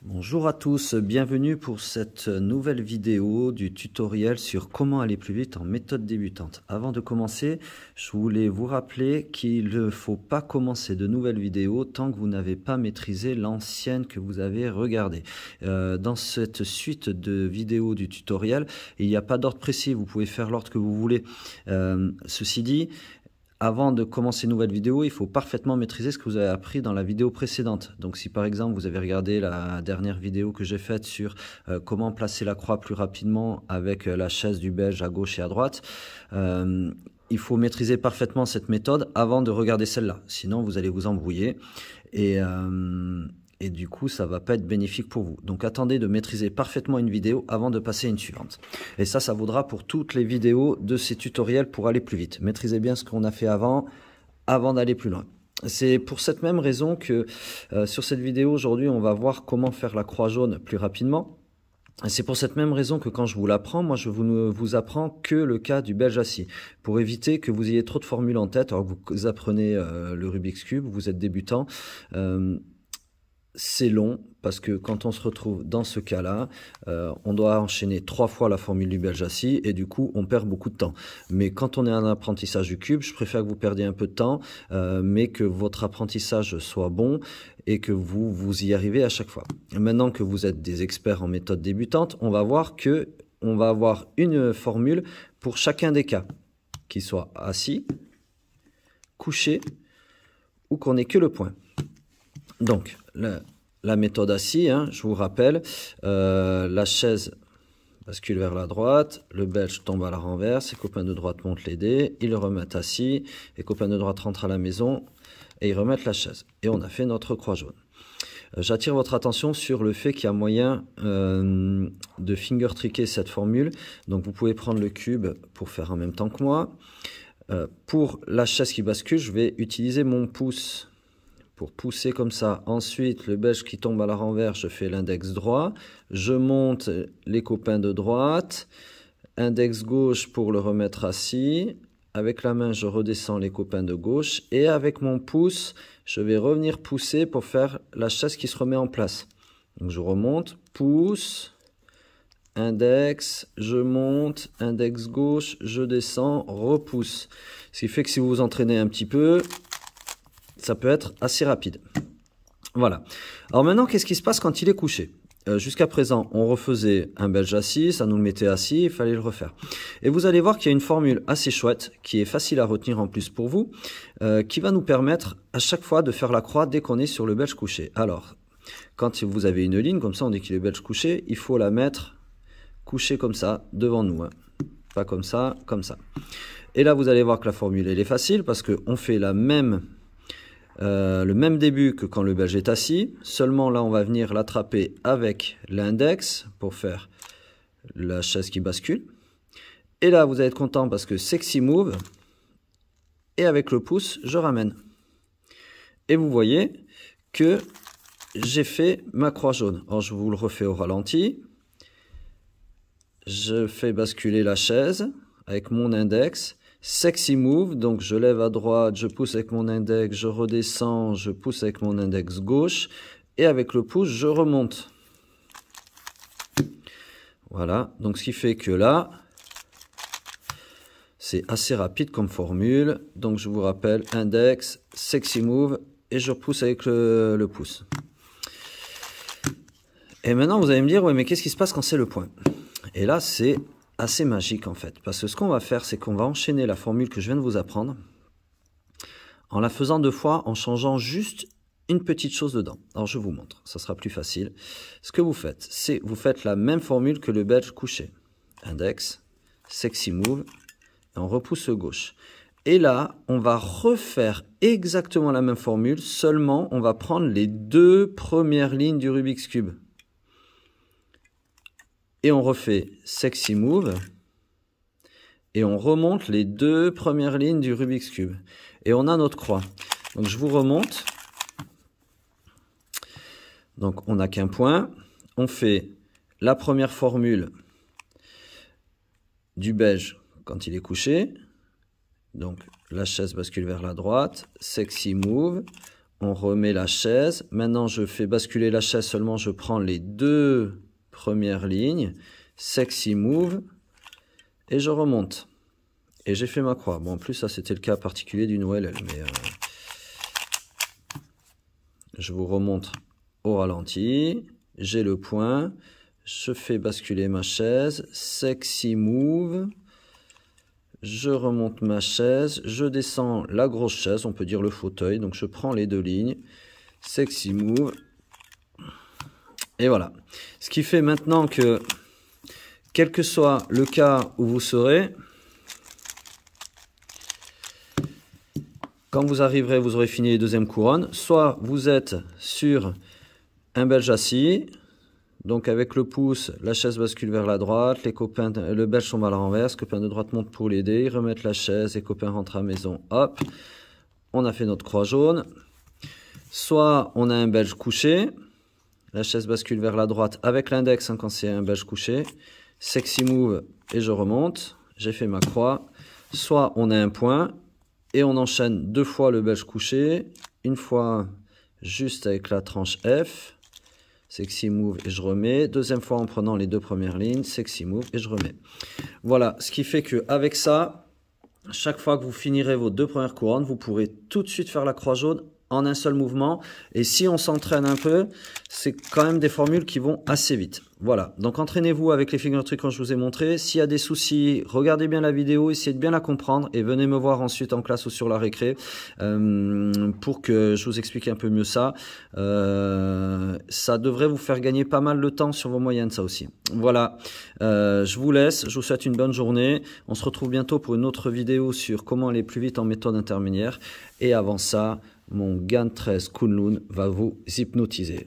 Bonjour à tous, bienvenue pour cette nouvelle vidéo du tutoriel sur comment aller plus vite en méthode débutante. Avant de commencer, je voulais vous rappeler qu'il ne faut pas commencer de nouvelles vidéos tant que vous n'avez pas maîtrisé l'ancienne que vous avez regardée. Dans cette suite de vidéos du tutoriel, il n'y a pas d'ordre précis, vous pouvez faire l'ordre que vous voulez. Ceci dit, avant de commencer une nouvelle vidéo, il faut parfaitement maîtriser ce que vous avez appris dans la vidéo précédente. Donc si par exemple vous avez regardé la dernière vidéo que j'ai faite sur comment placer la croix plus rapidement avec la chaise du belge à gauche et à droite, il faut maîtriser parfaitement cette méthode avant de regarder celle-là. Sinon vous allez vous embrouiller et du coup, ça va pas être bénéfique pour vous. Donc, attendez de maîtriser parfaitement une vidéo avant de passer à une suivante. Et ça vaudra pour toutes les vidéos de ces tutoriels pour aller plus vite. Maîtrisez bien ce qu'on a fait avant d'aller plus loin. C'est pour cette même raison que sur cette vidéo aujourd'hui, on va voir comment faire la croix jaune plus rapidement. C'est pour cette même raison que quand je vous l'apprends, moi je ne vous apprends que le cas du belge assis, pour éviter que vous ayez trop de formules en tête alors que vous apprenez le Rubik's Cube, vous êtes débutant. C'est long parce que quand on se retrouve dans ce cas-là, on doit enchaîner 3 fois la formule du belge assis et du coup on perd beaucoup de temps. Mais quand on est en apprentissage du cube, je préfère que vous perdiez un peu de temps, mais que votre apprentissage soit bon et que vous y arrivez à chaque fois. Maintenant que vous êtes des experts en méthode débutante, on va voir que on va avoir une formule pour chacun des cas, qu'il soit assis, couché ou qu'on n'ait que le point. Donc, la méthode assis, je vous rappelle, la chaise bascule vers la droite, le belge tombe à la renverse, ses copains de droite montent l'aider, ils le remettent assis, les copains de droite rentrent à la maison et ils remettent la chaise. Et on a fait notre croix jaune. J'attire votre attention sur le fait qu'il y a moyen de finger-tricker cette formule. Donc, vous pouvez prendre le cube pour faire en même temps que moi. Pour la chaise qui bascule, je vais utiliser mon pouce pour pousser comme ça. Ensuite, le belge qui tombe à la renverse, je fais l'index droit. Je monte les copains de droite. Index gauche pour le remettre assis. Avec la main, je redescends les copains de gauche. Et avec mon pouce, je vais revenir pousser pour faire la chaise qui se remet en place. Donc, je remonte, pouce, index, je monte, index gauche, je descends, repousse. Ce qui fait que si vous vous entraînez un petit peu, ça peut être assez rapide. Voilà. Alors maintenant, qu'est-ce qui se passe quand il est couché? Jusqu'à présent, on refaisait un belge assis, ça nous le mettait assis, il fallait le refaire. Et vous allez voir qu'il y a une formule assez chouette, qui est facile à retenir en plus pour vous, qui va nous permettre à chaque fois de faire la croix dès qu'on est sur le belge couché. Alors, quand vous avez une ligne, comme ça on dit qu'il est belge couché, il faut la mettre couchée comme ça, devant nous. Pas comme ça, comme ça. Et là, vous allez voir que la formule, elle est facile, parce qu'on fait le même début que quand le belge est assis, seulement là on va venir l'attraper avec l'index pour faire la chaise qui bascule. Et là vous allez être content parce que sexy move, et avec le pouce je ramène. Et vous voyez que j'ai fait ma croix jaune. Alors je vous le refais au ralenti. Je fais basculer la chaise avec mon index. Sexy move, donc je lève à droite, je pousse avec mon index, je redescends, je pousse avec mon index gauche, et avec le pouce, je remonte. Voilà, donc ce qui fait que là, c'est assez rapide comme formule. Donc je vous rappelle, index, sexy move, et je pousse avec le pouce. Et maintenant, vous allez me dire, ouais, mais qu'est-ce qui se passe quand c'est le point? Et là, c'est assez magique en fait, parce que ce qu'on va faire, c'est qu'on va enchaîner la formule que je viens de vous apprendre en la faisant 2 fois, en changeant juste une petite chose dedans. Alors je vous montre, ça sera plus facile. Ce que vous faites, c'est vous faites la même formule que le belge couché. Index, sexy move, et on repousse gauche. Et là, on va refaire exactement la même formule, seulement on va prendre les 2 premières lignes du Rubik's Cube. Et on refait sexy move. Et on remonte les 2 premières lignes du Rubik's Cube. Et on a notre croix. Donc je vous remonte. Donc on n'a qu'un point. On fait la première formule du belge quand il est couché. Donc la chaise bascule vers la droite. Sexy move. On remet la chaise. Maintenant, je fais basculer la chaise seulement. Je prends les deux premières lignes. Sexy move. Et je remonte. Et j'ai fait ma croix. Bon, en plus, ça, c'était le cas particulier d'une OLL. Mais je vous remonte au ralenti. J'ai le point. Je fais basculer ma chaise. Sexy move. Je remonte ma chaise, je descends la grosse chaise, on peut dire le fauteuil. Donc je prends les deux lignes, sexy move. Et voilà. Ce qui fait maintenant que, quel que soit le cas où vous serez, quand vous arriverez, vous aurez fini les deuxièmes couronnes. Soit vous êtes sur un belge assis. Donc avec le pouce, la chaise bascule vers la droite, les copains, le belge tombe à la renverse, copain de droite monte pour l'aider, ils remettent la chaise, les copains rentrent à la maison, hop, on a fait notre croix jaune. Soit on a un belge couché, la chaise bascule vers la droite avec l'index hein, quand c'est un belge couché, sexy move et je remonte, j'ai fait ma croix. Soit on a un point et on enchaîne deux fois le belge couché, une fois juste avec la tranche F, sexy move et je remets. Deuxième fois en prenant les deux premières lignes, sexy move et je remets. Voilà, ce qui fait qu'avec ça, chaque fois que vous finirez vos deux premières couronnes, vous pourrez tout de suite faire la croix jaune en un seul mouvement. Et si on s'entraîne un peu, c'est quand même des formules qui vont assez vite. Voilà, donc entraînez-vous avec les figures trucs quand je vous ai montré. S'il y a des soucis, regardez bien la vidéo, essayez de bien la comprendre et venez me voir ensuite en classe ou sur la récré pour que je vous explique un peu mieux ça. Ça devrait vous faire gagner pas mal de temps sur vos moyennes, ça aussi. Voilà, je vous laisse, je vous souhaite une bonne journée. On se retrouve bientôt pour une autre vidéo sur comment aller plus vite en méthode intermédiaire. Et avant ça, mon GAN 13 Kunlun va vous hypnotiser.